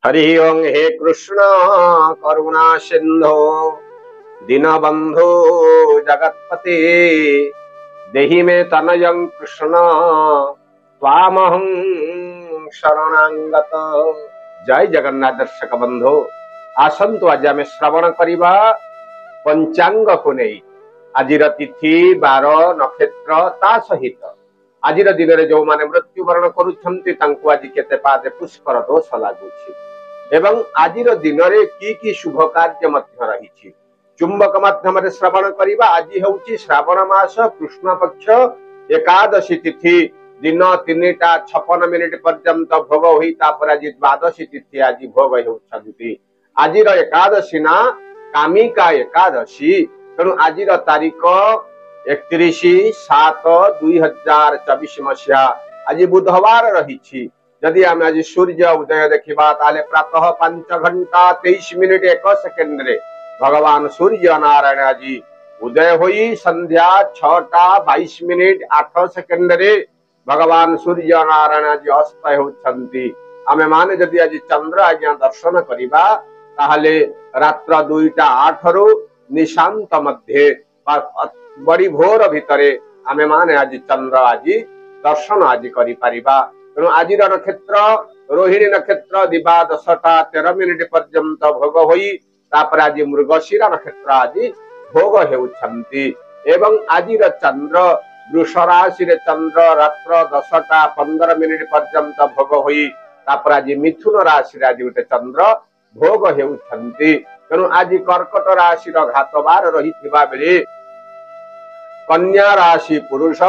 हरि ओं। हे कृष्ण करुणा सिंधु दीनबंधु जगत्पते देहि मे तनयं कृष्ण त्वामहं शरणागत। जय जगन्नाथ दर्शक बंधु आसंतु आज आम श्रवण करिबा पंचांग को नहीं आजिर तिथि बार नक्षत्र ता सहित आजिर दिन में जो माने मृत्युवरण करुछंती तांको आज केते पादे पुष्कर दोष लागुछि एवं आजिर दिन में की शुभ कार्य मध्य रही चुंबक माध्यम श्रवण करिबा। आज हेउछि श्रावण मास कृष्ण पक्ष एकादशी तिथि दिन 3:56 पर्यंत भोग होई तापर आज द्वादशी तिथि आज भोग हेउछंती। आजिर एकादशी ना कामिका एकादशी तेणु आजिर तारीख 31/7/2024 मसीहा आज बुधवार रही। यदि आम आज सूर्य उदय देखा ताले प्रातः 5:23 रे भगवान सूर्य नारायण आज उदय होई संध्या 6:22 रे भगवान सूर्य नारायण आज अस्त होती। आमे माने जदि आज चंद्र आज्ञा दर्शन करिबा ताहले रात्र 2:08 रु निशांत मध्य बड़ी भोर भितरे आमे माने आज चंद्र आज दर्शन आज करि परिबा। तेणु आज नक्षत्र रोहिणी नक्षत्र दिबा 10:13 पर्यंत भोग होई तापर आज मृगशिरा नक्षत्र आज भोग हेउछंती एवं आज चंद्र वृष राशि रे चंद्र रात्र 10:15 पर्यंत भोग होई तापर आज मिथुन राशि रे आज गोटे चंद्र भोग हेउछंती। तेणु आज कर्कट राशि घातबार रही बेले कन्या राशि पुरुष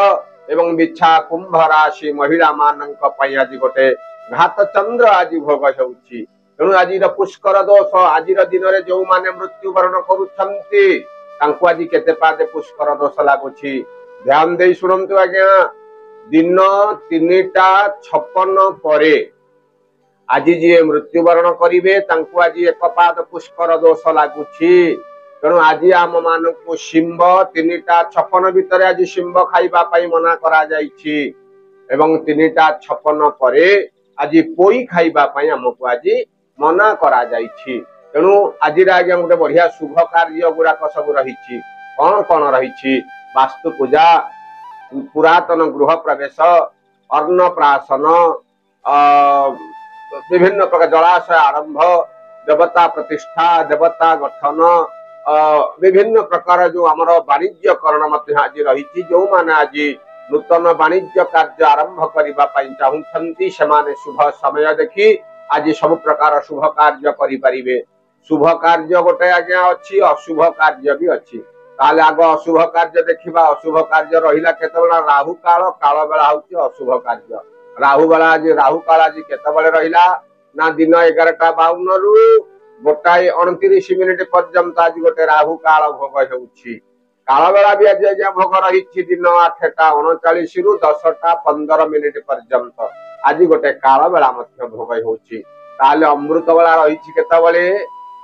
एवं बिछा कुंभ राशि महिला मानक आज गोटे घात चंद्र आज भोग हेउछि। तेणु आज पुष्कर दोष आज दिन में जो माने मृत्युवरण करुछंती तांको आज केते पादे पुष्कर दोष लागुछि। ध्यान दे सुनंतु आज्ञा दिन 3:56 परे आज जी मृत्युवरण करिवे तांको आज एक पाद पुष्कर दोष लागुछि। तेणु आज आम मानकु शिंब 3:56 भितर आज शिंब खाइबा पई मना करा जाइछि एवं 3:56 परे आज पोई खाइबा पई हमकु आज मना करा जाइछि। तेणु आज आज्ञा गोटे बढ़िया शुभ कार्य गुड़ाक सब रही कौन रही वास्तु पूजा पुरातन गृह प्रवेश अन्नप्राशन विभिन्न प्रकार जलाशय आरंभ देवता प्रतिष्ठा देवता गठन विभिन्न प्रकार जो आमर वाणिज्यकरण आज रही जो माने आज नूतन वाणिज्य कार्य आरंभ करने चाहूंती से शुभ समय देखी आज सब प्रकार शुभ कार्य करें। शुभ कार्य गोटे आज्ञा अच्छी अशुभ कार्य भी अच्छी ताले आग अशुभ कार्य देखा। अशुभ कार्य रहा केतबेला राहु काल काल बेला हूँ अशुभ कार्य राहु बेला आज राहु काल आज केतबेले रहा ना दिन 11:52 रु 1:29 पर्यंत आज गोटे राहु काल भोग होउछि। काल बेला भी आज आज्ञा भोग रही दिन 8:39 रु 10:15 पर्यंत आज गोटे काल बेला भोग होउछि। ताले अमृत बेला रही केतबेले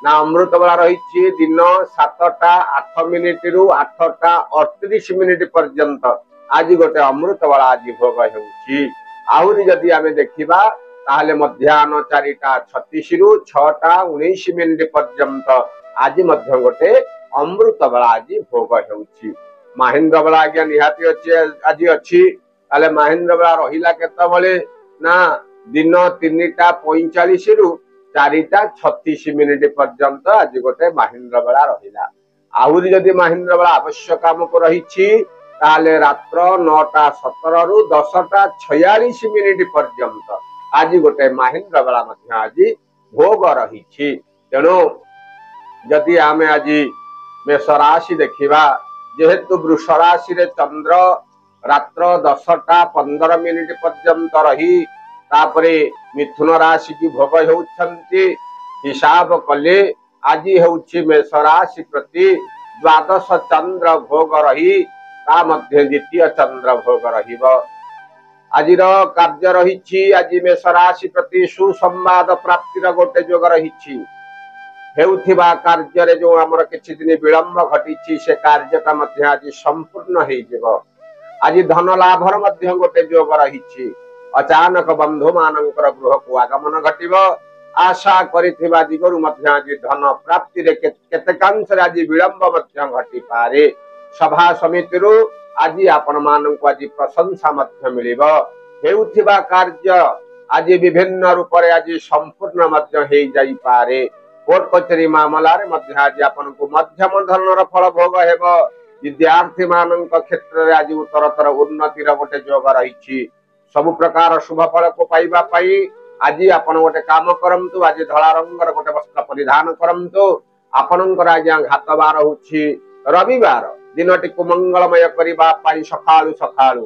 ना अमृत बेला रही दिन 7:08 रु 8:38 पर्यंत आज गोटे अमृत बेला आज भोग होउछि। आहुरी जदि आमे देखिबा ताहले मध्याह्न 4:36 रु 6:19 पर्यंत आज मध्य गोटे अमृत बेला आज भोग होउछि। महेंद्र बेला आज्ञा निहाती अच्छे आज अच्छी ताले महेंद्र बेला रहिला केतबेले ना दिन 3:45 रु 4:36 पर्यंत आज गोटे महेंद्र बेला रहिला। आहुरी जदि महेंद्र बेला आवश्यक काम को रही ताले रात्र 9:17 रु 10:46 पर्यंत आज गोटे महेंद्र बेला आज भोग रही। तेणु जदि आमे आज मेष राशि देखा जेहेतु वृष राशि रे चंद्र रात्र 10:15 पर्यंत रही तापरे मिथुन राशि की भोग होउछंती हिसाब कले आज हेउछि मेष राशि प्रति द्वादश चंद्र भोग रही ता मध्य द्वितीय चंद्र भोग रहिबो। आज कार्य रही आज मेष राशि प्रति सुसंवाद प्राप्तिर गोटे जोग रही कार्य जो आमर किछि दिन विलंब घटी से कार्यटा आज संपूर्ण हो आज धन लाभर मध्य गोटे जोग रही। अचानक बंधु मानकर गृह को आगमन घटिब। आशा करिथिबा दिगरु मध्य आज धन प्राप्ति रे केतेकांश आज विलंब मध्य घटी पारे। सभा समिति रु आज आपण मानक आज प्रशंसा मध्य मिलिब। हेउथिबा कार्य आज विभिन्न रूप रे आज संपूर्ण मध्य हे जाई पारे। कोर्ट कचेरी मामला रे मध्य आज आपण को मध्यम धरणर फल भोग हेबो। विद्यार्थी मानक क्षेत्र रे आज उत्तरतर उन्नति रो गोटे जोग रही। सब प्रकार शुभ फल को पाइबा पाई आज आपण गोटे काम करंतु। आज धला रंगर गोटे वस्त्र परिधान करंतु। आपणकर आज घात बार होछि रविवार। दिनटी को मंगलमय करिबा पाई सखाळु सखाळु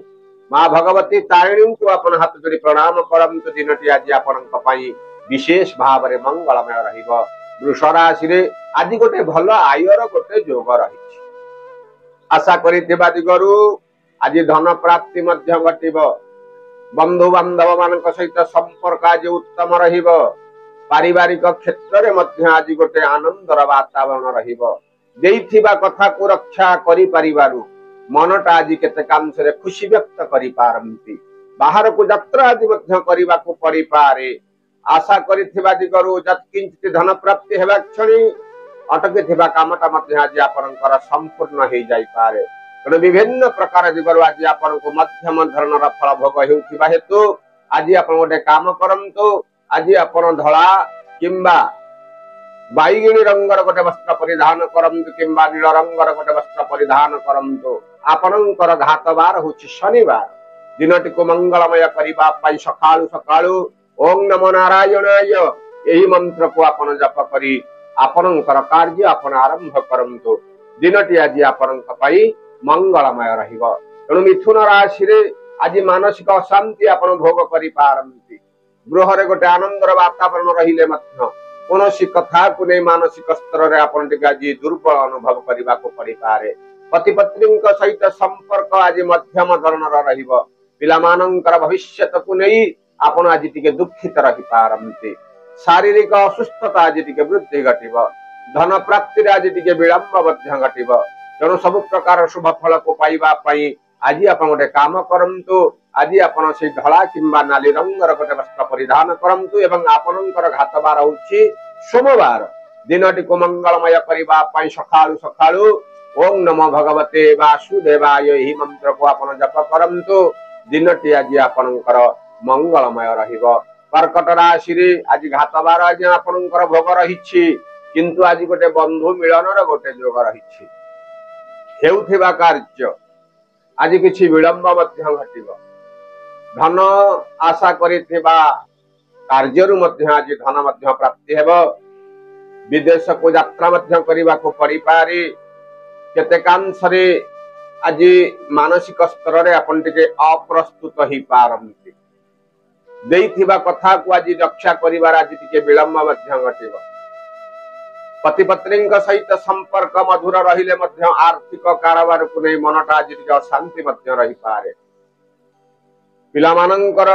मां भगवती तारिणी को आपण हाथ जोड़ी प्रणाम करंतु। दिनटी आज आपणक पाई विशेष भाव रे मंगलमय रहिबो। वृष राशि रे आज गोटे भल आयर गोटे जोग रही। आशा करिथिबा दिगरु आज धन प्राप्ति मध्य घटिब। बंधु बांधव मान सहित संपर्क आज उत्तम रहिब। पारिवारिक क्षेत्र रे मध्य आज गोटे आनंदर वातावरण रहिब। देइथिबा कथा को रक्षा करि परिबारु मनटा आज केतेकांश रे खुशी व्यक्त करि पारंती। बाहर को यात्रा आज मध्य करिबा को परि पारे। आशा करिथिबा दिगरु जत्किंचित धन प्राप्ति हेबा क्षणी अटके थिबा कामटा मध्य आज आपनकर संपूर्ण हे जाई पारे। तेणु विभिन्न प्रकार दिगरु आज आपन को मध्यम धरणर फल भोग हेउथिबा हेतु आज आपन गोटे काम करंतु। आज आपन धला किंबा बैगणी रंगर गोटे वस्त्र परिधान करंतु किंबा नील रंगर गोटे वस्त्र परिधान करंतु। आपनकर घात बार होछि शनिवार। दिनटी को मंगलमय करिबा पाई सखाळु सखाळु ओम नमो नारायणाय एही मंत्र को आपण जप करी आपनकर कार्य आपण आरंभ करंतु। दिनटी आज आपनक पाई मंगलमय रहिबो। तेणु मिथुन राशि रे आज मानसिक अशांति आपण भोग करि पारंती। गृह रे गोटे आनंदर वातावरण रहिले मध्य कोनोसी कथा को नै मानसिक स्तर रे आपण टिके आज दुर्बल अनुभव करिबा को परि पारे। पति पत्नी सहित संपर्क आज मध्यम धरणर रहिबो। पिला मानकर भविष्यत को नै आपण आज टिके दुखित रहि पारंती। शारीरिक असुस्थता आज टिके वृद्धि घटिब। धन प्राप्ति रे आज टिके विलंब मध्य घटिब। तेणु सब प्रकार शुभ फल को पाइबा पाई आज आपण गोटे काम करंतु। आज आपण से धला किंबा नाली रंगर गोटे वस्त्र परिधान करंतु एवं आपणकर घात बार होछि सोमवार। दिनटी को मंगलमय करिबा पाई सखाळु सखाळु ओम नमो भगवते वासुदेवाय एही मंत्र को आपण जप करंतु। दिनटी आज आपणकर मंगलमय रहिबो। कर्कट राशि रे आज घात बार आज आपणकर भोग रहिछि किंतु आज गोटे बंधु मिलनर गोटे जोग रहिछि। हेउथिबा कार्य आज किछि विलंब मध्य घटिब। धन आशा करिथिबा कार्यरु मध्य आज धन मध्य प्राप्ति हेबो। विदेश को यात्रा मध्य करिबा को परि पारे। केतेकांश रे आज मानसिक स्तर रे आपण टिके अप्रस्तुत ही पारंती। देइथिबा कथा को आज रक्षा करिबार आज टिके विलंब मध्य घटिब। पति पत्नी सहित संपर्क मधुर रहिले मध्य आर्थिक कारोबार को नहीं मनटा आज टिके अशांति मध्य रही पारे। पिला मानकर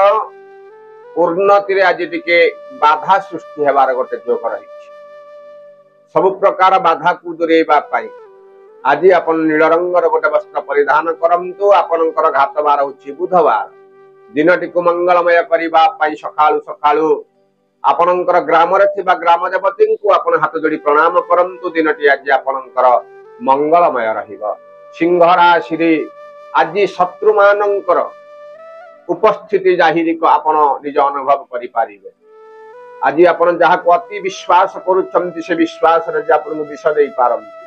उन्नति रे आज टिके बाधा सृष्टि हेबार गोटे जोग रही। सब प्रकार बाधा को दूरेबा पाई आज आपण नील रंगर गोटे वस्त्र परिधान करंतु। आपणकर घात बार होछि बुधवार। दिनटी को मंगलमय करिबा पाई सखाळु सखाळु आपणकर ग्राम रे थिबा ग्राम देवती को आपण हाथ जोड़ी प्रणाम करंतु। दिनटी आज आपणकर मंगलमय रहिबो। सिंह राशि रे आज शत्रु मानकर उपस्थिति जाहिर को आपण निज अनुभव करि पारिबे। आज आपण जहा को अति विश्वास करूछंती से विश्वास रे जे आपण विष देई पारंती।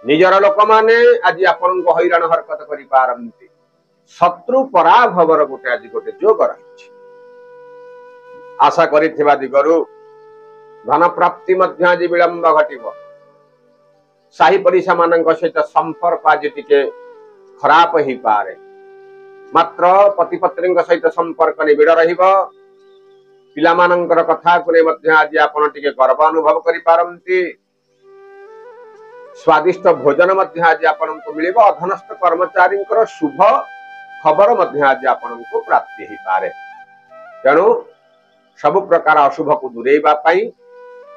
निजर लोक माने आज आपण को हैरान हरकत करि पारंती। शत्रु पराभवर गोटे आज गोटे जोग रहिछि। आशा करिथिबा दिगरु धन प्राप्ति मध्य आज विलंब घटिब। साही पड़िशा मानक सहित संपर्क आज टिके खराब ही पारे। मात्र पति पत्नी सहित संपर्क निबिड़ रहिबो। पिला मानकर कथा को मध्य आज आपण टिके गर्व अनुभव करि पारंती। स्वादिष्ट भोजन मध्य आज आपण को मिलिबो। अधनस्थ कर्मचारी शुभ खबर मध्य आज आपण को प्राप्ति ही पारे। तेणु सब प्रकार अशुभ को दूरेबा पाई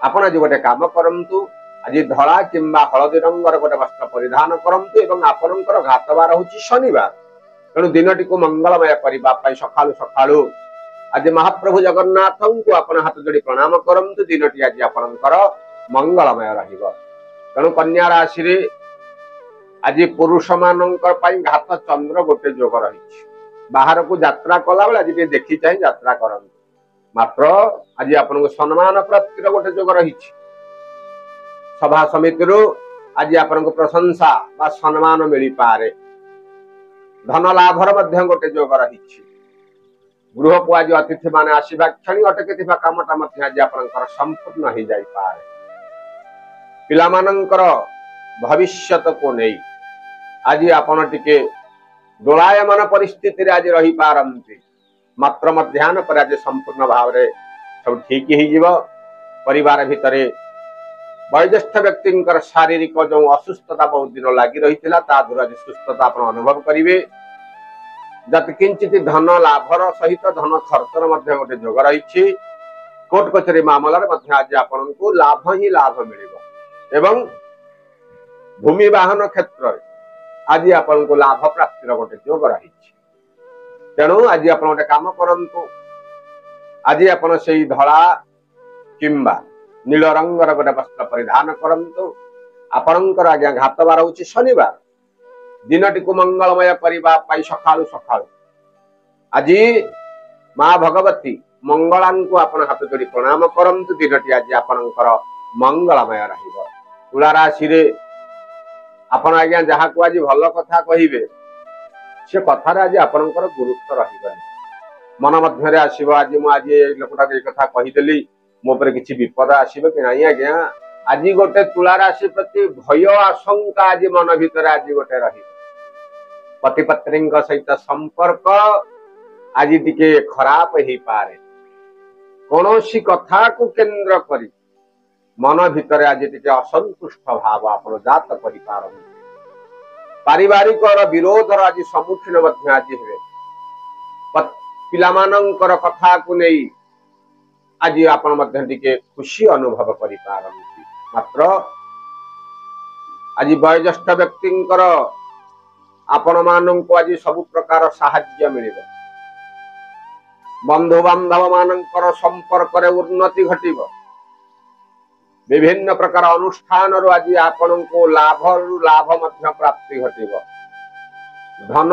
आपण आज गोटे काम करंतु। आज धला किंबा हलदी रंगर गोटे वस्त्र परिधान करंतु एवं आपणकर घात बार होछि शनिवार। तेणु दिनटी को मंगलमय करने सकालू सकालू आज महाप्रभु जगन्नाथ को आपण हाथ जोड़ी प्रणाम करंतु दिनटी आज आपणकर मंगलमय रहिबो। तेणु कन्या राशि रे आज पुरुष मानकर घात चंद्र गोटे जोग रही बाहर को यात्रा कला बेले आज देखी चाहिए यात्रा करंतु मात्र आज आपन को सम्मान प्राप्तिर गोटे जोग रही सभा समिति आज आपन को प्रशंसा बा सम्मान मिल पारे धन लाभर मध्य गोटे जोग रही गृह को आज अतिथि माने आसवा क्षणी अटकी कामटा आज आपनकर संपूर्ण हो जाई पारे पिला मानकर भविष्यत को नहीं आज आपण टिके दोलायमान परिस्थिति आज रही पारंती मात्र मध्याह्न पर आज संपूर्ण भाव रे सब ठीक हो परिवार भितर वयोज्येष्ठ व्यक्ति शारीरिक जो असुस्थता बहुत दिन लगी रही दूर आज सुस्थता आप अनुभव करेंगे जत किंचित धन लाभर सहित धन खर्चर गोटे जोग रही कोर्ट कचेरी मामलार आज आपण को लाभ ही लाभ मिल एवं भूमि वाहन क्षेत्र आज आपण को लाभ प्राप्तिर गोटे जोग रही तेणु आज आप गोटे कम करंतु आज आपण से धला किंबा नील रंगर गोटे वस्त्र परिधान करंतु आपणकर आज्ञा घातबार होची शनिवार दिनटी को मंगलमय करने सकालू सकालू आज माँ भगवती मंगला को आपण हाथ जोड़ी प्रणाम करंतु दिनटी आज आपणकर मंगलमय रहिबो। तुला राशि रे आपण आज्ञा जहाँ को आज भल कथा कहिबे से कथार आज आपणकर गुरुत्व रहिबनी मन मध्य आसीबो आज मु आज लोकटा कथा कहिदेली मो पर किछि विपद आसीबो कि नाही आज्ञा आज गोटे तुला राशि प्रति भय आशंका आज मन भीतर आज गोटे रही पति पत्नी सहित संपर्क आज टिके खराब हो पारे कौनसी कथा को केंद्र करी मन भीतर आज टिके असंतुष्ट भाव आप जात कर पारिवारिक विरोध आज सम्मुखीन आज हे पिलामानंकर कथा को नहीं आज आपण टिके खुशी अनुभव करि पारंती मात्र आज वयोज्येष्ठ व्यक्ति आपण मान को आज सब प्रकार साहाय्य मिल बंधु बांधव मानकर संपर्क रे उन्नति घटिब विभिन्न प्रकार अनुष्ठान आज आपण को लाभ लाभ मध्य प्राप्ति घटिब धन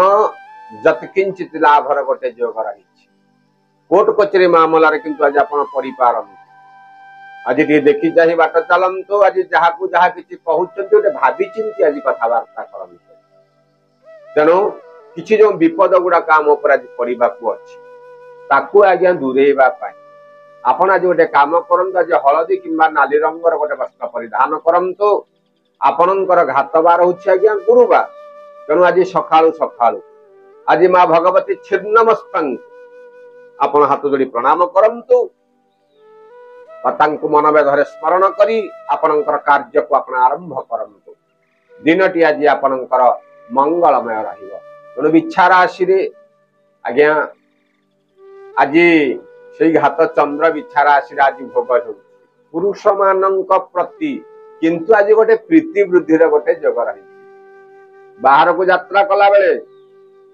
जतकिंचित लाभर गोटे जोग रही कोर्ट कचेरी मामलार किंतु आज आपण पढ़ी पारंती आज ये देखी चाहे बाट चलतु आज जहाँ को जहाँ किसी कहते भावी चिंती आज कथबार्ता करते तेणु किसी जो विपद गुड़ाक आम उपर आज पड़ा अच्छी आज्ञा दूरेवा आपण आज गोटे कम करंतु आज हलदी किंबा नाली रंगर गोटे वस्त्र परिधान करंतु आपणकर घातबार होछि आज्ञा गुरुवार तेणु आज सकाळू सकाळू आज माँ भगवती छिन्नमस्तंग आपण हाथ जोड़ी प्रणाम करंतु तांको मन बेधरे स्मरण करी आपणकर कार्य को आपण आरंभ करंतु दिनटी आज आपणकर मंगलमय रहिबो। तेणु बिच्छा राशि रे आज्ञा आज से घात चंद्र बिच्छा राशि आज भोग हो पुरुष मानक प्रति किंतु आज गोटे प्रीति वृद्धि गोटे जोग रही बाहर को यात्रा कला बेले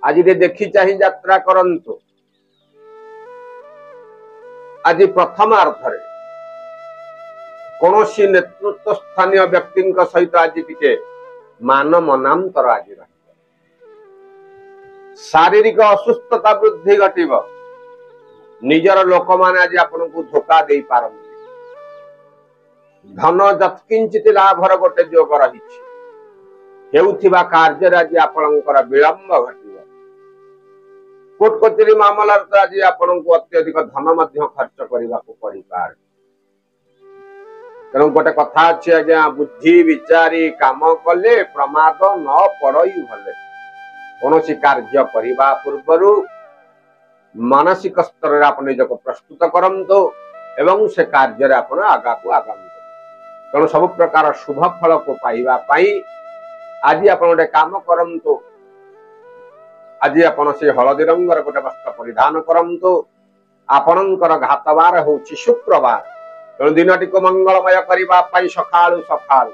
आज देखी चाहे यात्रा करंतु आज प्रथम अर्थ कौन सी नेतृत्व स्थानीय व्यक्ति सहित आज टिके मान मनांतर आज रही शारीरिक असुस्थता वृद्धि घटिब निजर लोक माने आज आपन को धोखा दे पारंती धन जत्किंचित लाभर गोटे जोग रही हेउथिबा कार्य आज आपनकर विलंब घटिब कोर्ट कचेरी मामला आज आपन को अत्यधिक धन मध्य खर्च करने को पड़ी पारे तेणु गोटे कथा अच्छे आज्ञा बुद्धि विचारी काम कले प्रमाद न पड़ई भले कौन कार्य करने पूर्वर मानसिक स्तर में आप निज को प्रस्तुत करंतु एवं से कार्य आप आगा को आगामी तेणु सब प्रकार शुभ फल को पाइबा पाई आज आप गोटे काम करंतु आज आपण से हलदी रंगर गोटे वस्त्र परिधान करंतु आपणकर घातबार होची शुक्रवार तेणु दिनटी को मंगलमय करने सकाळू सकाळू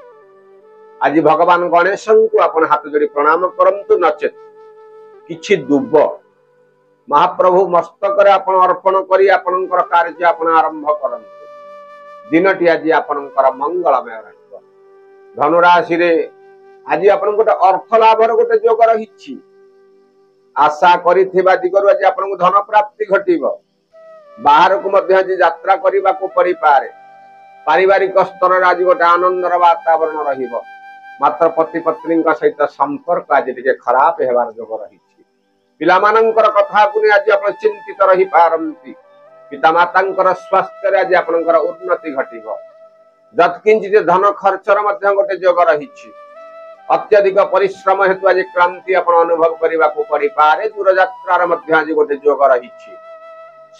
आज भगवान गणेश को आपण हाथ जोड़ी प्रणाम करंतु नचेत किछि दुब महाप्रभु मस्तक आपण अर्पण करी आपणकर कार्य आपण आरंभ करंतु। दिनटी आज आपणकर मंगलमय रहिबो। धनुराशि रे आज आपण गोटे अर्थ लाभर गोटे योग रही। आशा करिथिबा दिगरु आज आपण धन प्राप्ति घटिबो। बाहर को मध्य आज यात्रा करबा को परि पारे। पारिवारिक स्तर आज गोटे आनंदर वातावरण रहिबो। मात्र पति पत्नी सहित संपर्क आज टिके खराब हेबार योग रही। पिलामानंकर कथा को आज आपण चिंतित रही पारंती। पितामातांकर स्वास्थ्य रे आज आपणकर उन्नति घटिबो। जत्किंचित धन खर्चर मध्य गोटे योग रही। अत्यधिक परिश्रम हेतु आज क्रांति आपण अनुभव करबा को परि पारे। दूर यात्रार मध्य आज गोटे योग रही।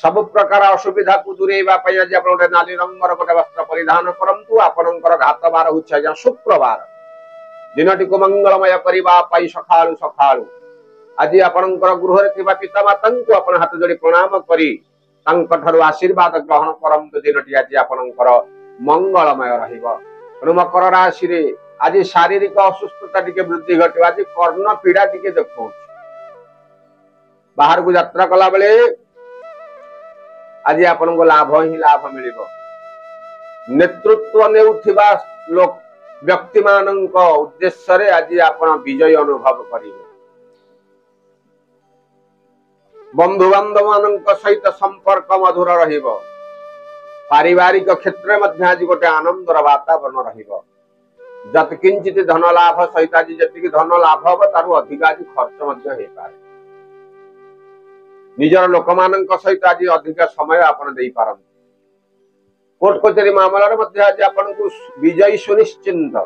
सब प्रकार असुविधा को दूरेबा पई आज आपण गोटे नाली रंगर गोटे वस्त्र परिधान करंतु। आपणकर घात बार होछि आज शुक्रवार। दिनटी को मंगलमय करबा पई सखाळु सखाळु आज आपणकर गृह रे थिबा पितामातांकु आपण हाथ जोड़ी प्रणाम करी तांकठारु आशीर्वाद ग्रहण करंतु। दिनटी आज आपणकर मंगलमय रहिबो। मकर राशि रे आज शारीरिक असुस्थता टिके वृद्धि घटे। आज कर्ण पीड़ा टिके देखौ। बाहर को यात्रा कला बेले आज आपन को लाभ ही लाभ मिलिबो। नेतृत्व नेउथिबा लोक व्यक्ति मानक उद्देश्य रे आज आपन विजय अनुभव करिवे। बंधु बांधव मानक सहित संपर्क मधुर रहिबो। पारिवारिक क्षेत्र में आज गोटे आनंदर वातावरण रहिबो। जत्किंचित धन लाभ सहित आज जति धन लाभ हम तारु अधिक आज खर्च मध्य हे पारे। निजर लोक मानक सहित आज अधिक समय आपण देई पारन। कोर्ट कचेरी मामला मध्य आज आपण को विजय सुनिश्चित।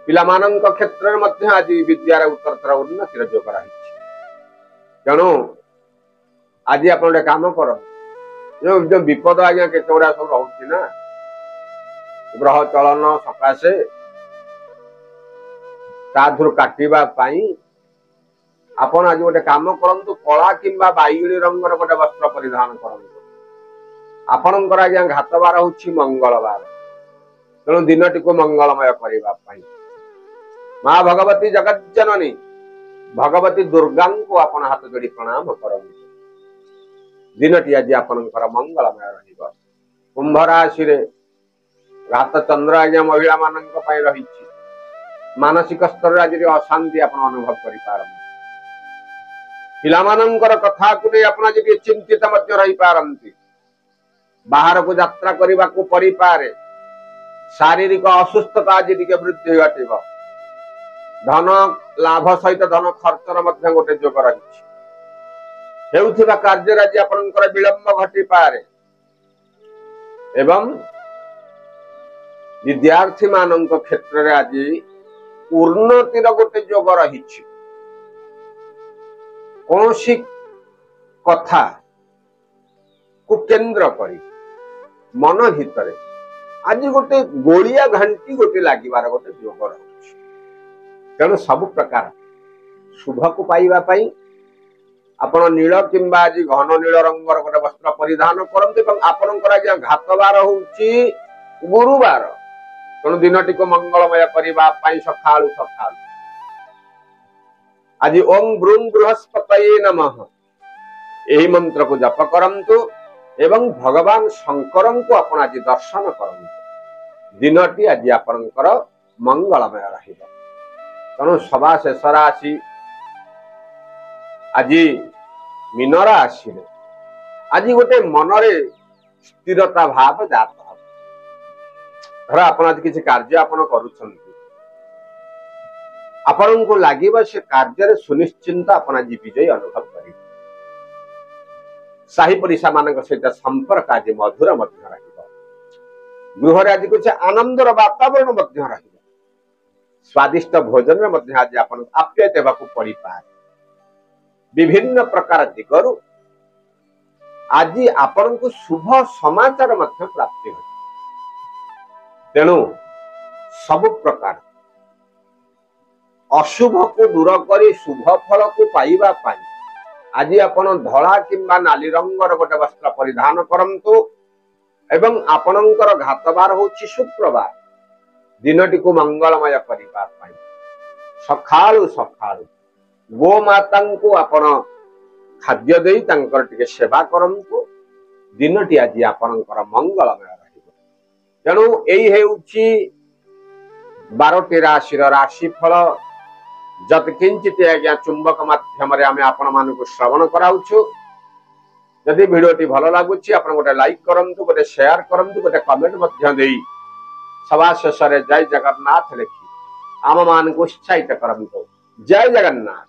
पिला मानक क्षेत्र मध्य आज विद्यार उत्तरतर उन्नतिर योग रही। तेणु आज आपण गोटे काम कर जो विपद आज्ञा केते गुड़ा सब रहुछि ना ग्रह चलन सकाशे ताधुर काटिबा पाई आपण आज गोटे काम करंतु। कला किंबा बाइगणी रंगर गोटे वस्त्र परिधान करंतु। आपणकर आज घात बार होछि मंगलवार। तेणु दिनटी को मंगलमय करबा पाई मां भगवती जगत जननी भगवती दुर्गा को आपण हाथ जोड़ी प्रणाम करंतु। दिनटी आज आपणकर मंगलमय रहिबो। कुंभ राशि रे रात चंद्र आज्ञा महिला मानक पई रही। मानसिक स्तर आज अशांति आपण अनुभव करि पारन। पिलामानंकर कथा को नै आपण आज चिंतित मध्य रही पारंती। बाहर को यात्रा करबा को परि पारे। शारीरिक असुस्थता आज टिके वृद्धि घटिबो। धन लाभ सहित धन खर्चर मध्य गोटे योग रही। हेउथिबा कार्य आज आपणकर विलंब घटी पारे। एवं विद्यार्थी मानक क्षेत्र रे आज उन्नतिर गोटे योग रही। कौनसी कथा को केंद्र करी मन भितर आज गोटे गोलिया घंटी गोटे लागिबार गोटे योग रही। तेणु सब प्रकार शुभ को पाइबा पाई आपण नील किंबा आज घन नील रंगर गोटे वस्त्र परिधान करते। आपणकर आज घातबार होउछि गुरुवार। तेणु दिनटी को मंगलमय करबा पाई सखाळु सखाळु आज ओम ब्रूम बृहस्पतये नमः एही मंत्र को जप करंतु एवं भगवान शंकर को आपण आज दर्शन करंतु। दिनटी आज आपणकर मंगलमय रहिबो। तेणु सभा शेष राशि आज मीन राशि आज गोटे मनरे स्थिरता भाव जात हम। धर आप आज किसी कार्य आपण करुछंती आपण को लागिबा से कार्य सुनिश्चित आपण आज विजय अनुभव करिबे। साही परिसा मानक सहित संपर्क आज मधुर मध्य रहिबो। गृह आज कुछ आनंदर वातावरण मध्य रहिबो। स्वादिष्ट भोजन में मध्य आज आपण आप्यायित हेबाकू पड़ी पाए। विभिन्न प्रकार दिगरु आज आपण को शुभ समाचार मध्य प्राप्ति हो। तेणु सब प्रकार अशुभ को दूर करी शुभ फल को पाइबा पाई आज आपण धला किंबा नाली रंगर गोटे वस्त्र परिधान करंतु। एवं आपणकर घातबार होछि शुक्रवार। दिनटी को मंगलमय करबा पाई सखाळु सखाळु गोमाता को आपण खाद्य देई तांकर टिके सेवा करंतु दिनटी आज आपणकर मंगलमय रहिबो। तेणु एई हेउची 12टी राशि राशिफल जतकिंचित आज्ञा चुंबक माध्यम आम आपण मानक श्रवण कराउछु। जदि भिडियोटी भल लगुच आप गोटे लाइक करंतु, गोटे शेयर करंतु, गोटे कमेंट मध्य देई सभा शेष जय जगन्नाथ लिखि आम मान को उत्साहित करंतु। जय जगन्नाथ।